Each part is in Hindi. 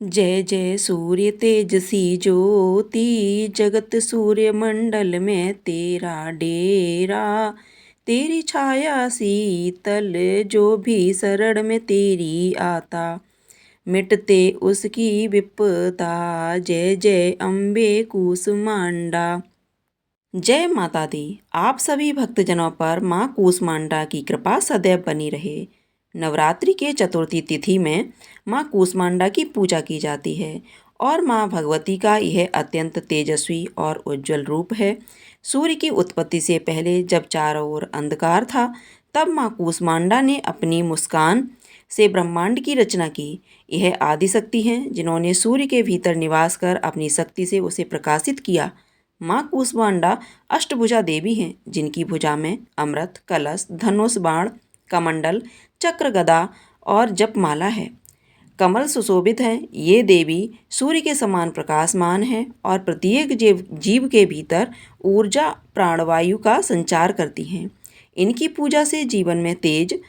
जय जय सूर्य तेजसी ज्योति, जगत सूर्य मंडल में तेरा डेरा। तेरी छाया शीतल, जो भी शरण में तेरी आता, मिटते उसकी विपदा। जय जय अम्बे कूसमांडा। जय माता दी। आप सभी भक्तजनों पर माँ कूसमांडा की कृपा सदैव बनी रहे। नवरात्रि के चतुर्थी तिथि में माँ कूसमांडा की पूजा की जाती है और माँ भगवती का यह अत्यंत तेजस्वी और उज्जवल रूप है। सूर्य की उत्पत्ति से पहले जब चारों ओर अंधकार था, तब माँ कूसमांडा ने अपनी मुस्कान से ब्रह्मांड की रचना की। यह आदि शक्ति हैं जिन्होंने सूर्य के भीतर निवास कर अपनी शक्ति से उसे प्रकाशित किया। माँ कूसमांडा अष्टभुजा देवी हैं, जिनकी भुजा में अमृत कलश, धनुष, बाण, कमंडल, चक्र, गदा और जपमाला है। कमल सुशोभित हैं। ये देवी सूर्य के समान प्रकाशमान है और प्रत्येक जीव के भीतर ऊर्जा प्राणवायु का संचार करती हैं। इनकी पूजा से जीवन में तेज,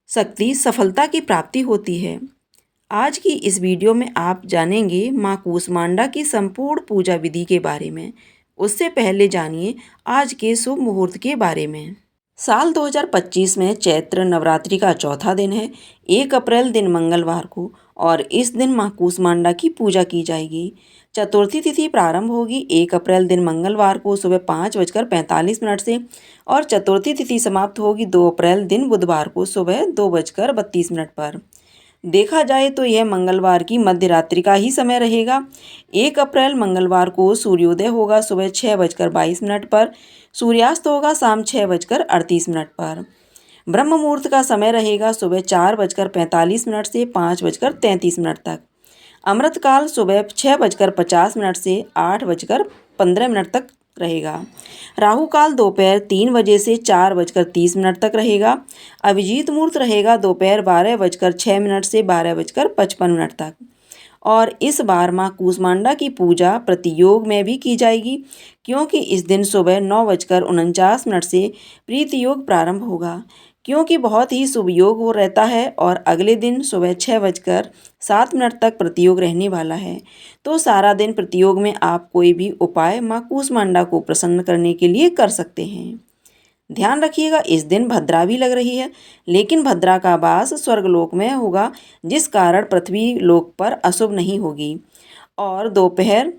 शक्ति, सफलता की प्राप्ति होती है। आज की इस वीडियो में आप जानेंगे माँ कूसमांडा की संपूर्ण पूजा विधि के बारे में। उससे पहले जानिए आज के शुभ मुहूर्त के बारे में। साल 2025 में चैत्र नवरात्रि का चौथा दिन है, 1 अप्रैल दिन मंगलवार को, और इस दिन माँ कूसमांडा की पूजा की जाएगी। चतुर्थी तिथि प्रारंभ होगी 1 अप्रैल दिन मंगलवार को सुबह 5:45 से और चतुर्थी तिथि समाप्त होगी 2 अप्रैल दिन बुधवार को सुबह 2:32 पर। देखा जाए तो यह मंगलवार की मध्य रात्रि का ही समय रहेगा। 1 अप्रैल मंगलवार को सूर्योदय होगा सुबह 6:22 पर, सूर्यास्त होगा शाम 6:38 पर। ब्रह्म मुहूर्त का समय रहेगा सुबह 4:45 से 5:33 तक। अमृत काल सुबह 6:50 से 8:15 तक रहेगा। राहु काल दोपहर 3 बजे से 4:30 तक रहेगा। अभिजीत मुहूर्त रहेगा दोपहर 12:06 से 12:55 तक। और इस बार माँ कूसमांडा की पूजा प्रतियोग में भी की जाएगी, क्योंकि इस दिन सुबह 9:49 से प्रीति योग प्रारंभ होगा, क्योंकि बहुत ही शुभ योग हो रहता है और अगले दिन सुबह 6:07 तक प्रतियोग रहने वाला है। तो सारा दिन प्रतियोग में आप कोई भी उपाय माँ कूसमांडा को प्रसन्न करने के लिए कर सकते हैं। ध्यान रखिएगा, इस दिन भद्रा भी लग रही है, लेकिन भद्रा का वास स्वर्गलोक में होगा, जिस कारण पृथ्वी लोक पर अशुभ नहीं होगी। और दोपहर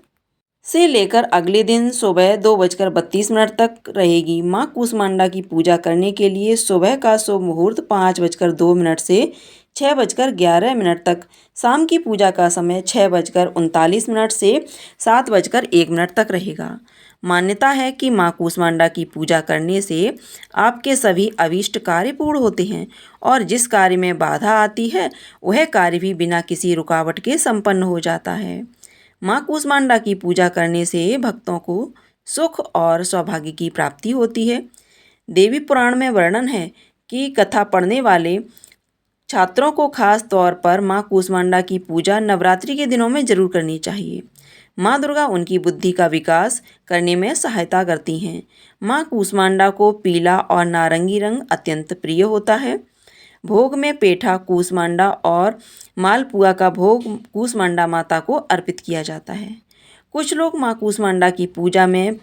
से लेकर अगले दिन सुबह 2:32 तक रहेगी। माँ कूसमांडा की पूजा करने के लिए सुबह का शुभ मुहूर्त 5:02 से 6:11 तक। शाम की पूजा का समय 6:39 से 7:01 तक रहेगा। मान्यता है कि माँ कूसमांडा की पूजा करने से आपके सभी अभीष्ट कार्य पूर्ण होते हैं और जिस कार्य में बाधा आती है वह कार्य भी बिना किसी रुकावट के संपन्न हो जाता है। माँ कूसमांडा की पूजा करने से भक्तों को सुख और सौभाग्य की प्राप्ति होती है। देवी पुराण में वर्णन है कि कथा पढ़ने वाले छात्रों को खास तौर पर माँ कूसमांडा की पूजा नवरात्रि के दिनों में जरूर करनी चाहिए। माँ दुर्गा उनकी बुद्धि का विकास करने में सहायता करती हैं। माँ कूसमांडा को पीला और नारंगी रंग अत्यंत प्रिय होता है। भोग में पेठा, कूसमांडा और मालपुआ का भोग कूसमांडा माता को अर्पित किया जाता है। कुछ लोग माँ कूसमांडा की पूजा में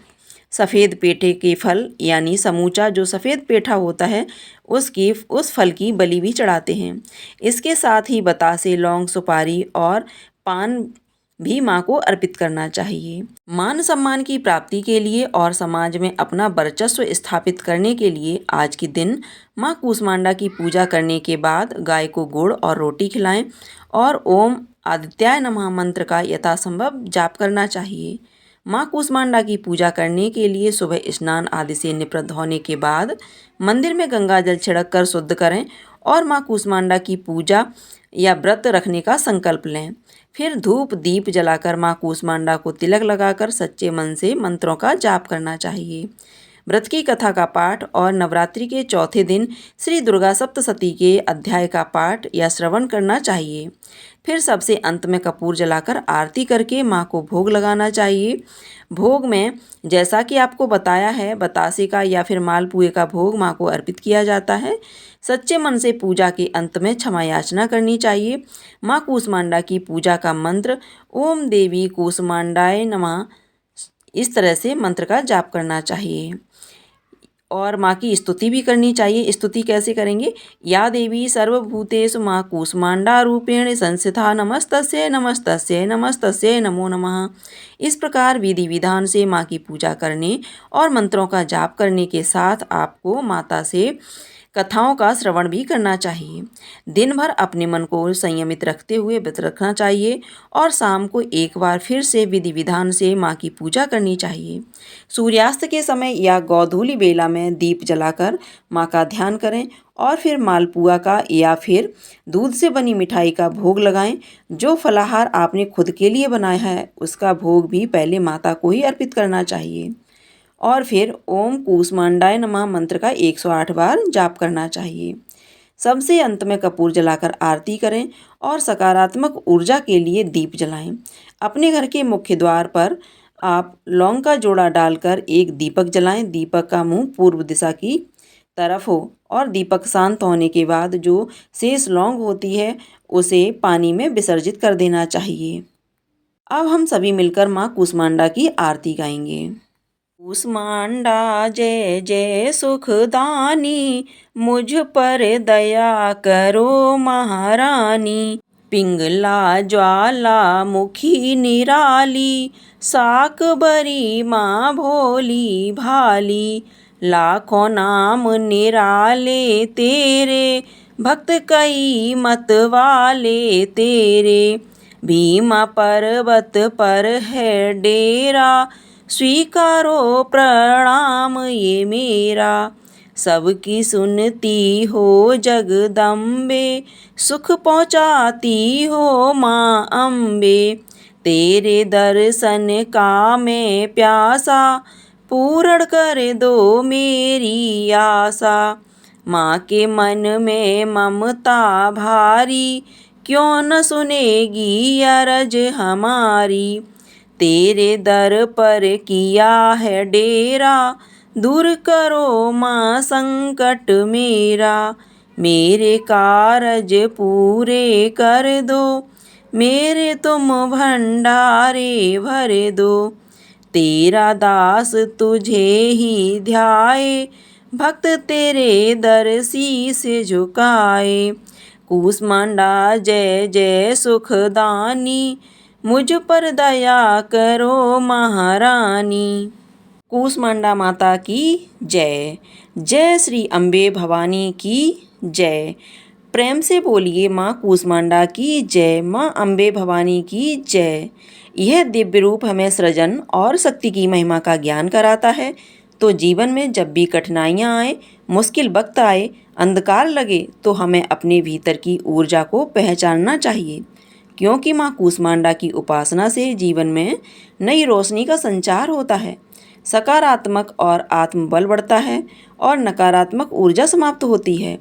सफ़ेद पेठे के फल यानी समूचा, जो सफ़ेद पेठा होता है, उस फल की बलि भी चढ़ाते हैं। इसके साथ ही बतासे, लौंग, सुपारी और पान भी माँ को अर्पित करना चाहिए। मान सम्मान की प्राप्ति के लिए और समाज में अपना वर्चस्व स्थापित करने के लिए आज के दिन माँ कूसमांडा की पूजा करने के बाद गाय को गुड़ और रोटी खिलाएं और ओम आदित्याय नमः मंत्र का यथासंभव जाप करना चाहिए। माँ कूसमांडा की पूजा करने के लिए सुबह स्नान आदि से निवृत्त होने के बाद मंदिर में गंगा जल छिड़क कर शुद्ध करें और माँ कूसमांडा की पूजा या व्रत रखने का संकल्प लें। फिर धूप दीप जलाकर माँ कूसमांडा को तिलक लगाकर सच्चे मन से मंत्रों का जाप करना चाहिए। व्रत की कथा का पाठ और नवरात्रि के चौथे दिन श्री दुर्गा सप्तशती के अध्याय का पाठ या श्रवण करना चाहिए। फिर सबसे अंत में कपूर जलाकर आरती करके माँ को भोग लगाना चाहिए। भोग में जैसा कि आपको बताया है, बतासे का या फिर मालपुए का भोग माँ को अर्पित किया जाता है। सच्चे मन से पूजा के अंत में क्षमा याचना करनी चाहिए। माँ कूष्मांडा की पूजा का मंत्र ओम देवी कूष्मांडाय नमः, इस तरह से मंत्र का जाप करना चाहिए और माँ की स्तुति भी करनी चाहिए। स्तुति कैसे करेंगे? या देवी सर्वभूतेषु माँ कूष्मांडा रूपेण संस्थिता नमस्तस्यै नमस्तस्यै नमस्तस्यै नमो नमः। इस प्रकार विधि विधान से माँ की पूजा करने और मंत्रों का जाप करने के साथ आपको माता से कथाओं का श्रवण भी करना चाहिए। दिन भर अपने मन को संयमित रखते हुए व्रत रखना चाहिए और शाम को एक बार फिर से विधि विधान से माँ की पूजा करनी चाहिए। सूर्यास्त के समय या गोधूली बेला में दीप जलाकर माँ का ध्यान करें और फिर मालपुआ का या फिर दूध से बनी मिठाई का भोग लगाएं। जो फलाहार आपने खुद के लिए बनाया है उसका भोग भी पहले माता को ही अर्पित करना चाहिए और फिर ओम कूष्मांडाय नमः मंत्र का 108 बार जाप करना चाहिए। सबसे अंत में कपूर जलाकर आरती करें और सकारात्मक ऊर्जा के लिए दीप जलाएं। अपने घर के मुख्य द्वार पर आप लौंग का जोड़ा डालकर एक दीपक जलाएं। दीपक का मुंह पूर्व दिशा की तरफ हो और दीपक शांत होने के बाद जो शेष लौंग होती है उसे पानी में विसर्जित कर देना चाहिए। अब हम सभी मिलकर माँ कूष्मांडा की आरती गाएंगे। कूष्मांडा जय जय सुखदानी, मुझ पर दया करो महारानी। पिंगला ज्वाला मुखी निराली, साकबरी माँ भोली भाली। लाखों नाम निराले तेरे, भक्त कई मत वाले तेरे। भीमा पर्वत पर है डेरा, स्वीकारो प्रणाम ये मेरा। सबकी सुनती हो जगदम्बे, सुख पहुँचाती हो माँ अम्बे। तेरे दर्शन का मैं प्यासा, पूर्ण कर दो मेरी आशा। माँ के मन में ममता भारी, क्यों न सुनेगी अरज हमारी। तेरे दर पर किया है डेरा, दूर करो माँ संकट मेरा। मेरे कारज पूरे कर दो, मेरे तुम भंडारे भर दो। तेरा दास तुझे ही ध्याए, भक्त तेरे दर शीस झुकाए। कूष्मांडा जय जय सुखदानी, मुझ पर दया करो महारानी। कूष्मांडा माता की जय। जय श्री अम्बे भवानी की जय। प्रेम से बोलिए माँ कूष्मांडा की जय, माँ अम्बे भवानी की जय। यह दिव्य रूप हमें सृजन और शक्ति की महिमा का ज्ञान कराता है। तो जीवन में जब भी कठिनाइयाँ आए, मुश्किल वक्त आए, अंधकार लगे, तो हमें अपने भीतर की ऊर्जा को पहचानना चाहिए, क्योंकि माँ कूष्मांडा की उपासना से जीवन में नई रोशनी का संचार होता है, सकारात्मक और आत्मबल बढ़ता है और नकारात्मक ऊर्जा समाप्त होती है।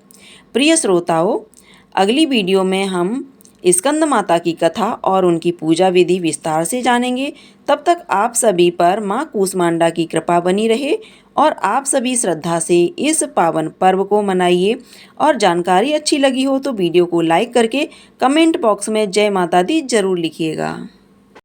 प्रिय श्रोताओं, अगली वीडियो में हम स्कंद माता की कथा और उनकी पूजा विधि विस्तार से जानेंगे। तब तक आप सभी पर माँ कूष्मांडा की कृपा बनी रहे और आप सभी श्रद्धा से इस पावन पर्व को मनाइए। और जानकारी अच्छी लगी हो तो वीडियो को लाइक करके कमेंट बॉक्स में जय माता दी जरूर लिखिएगा।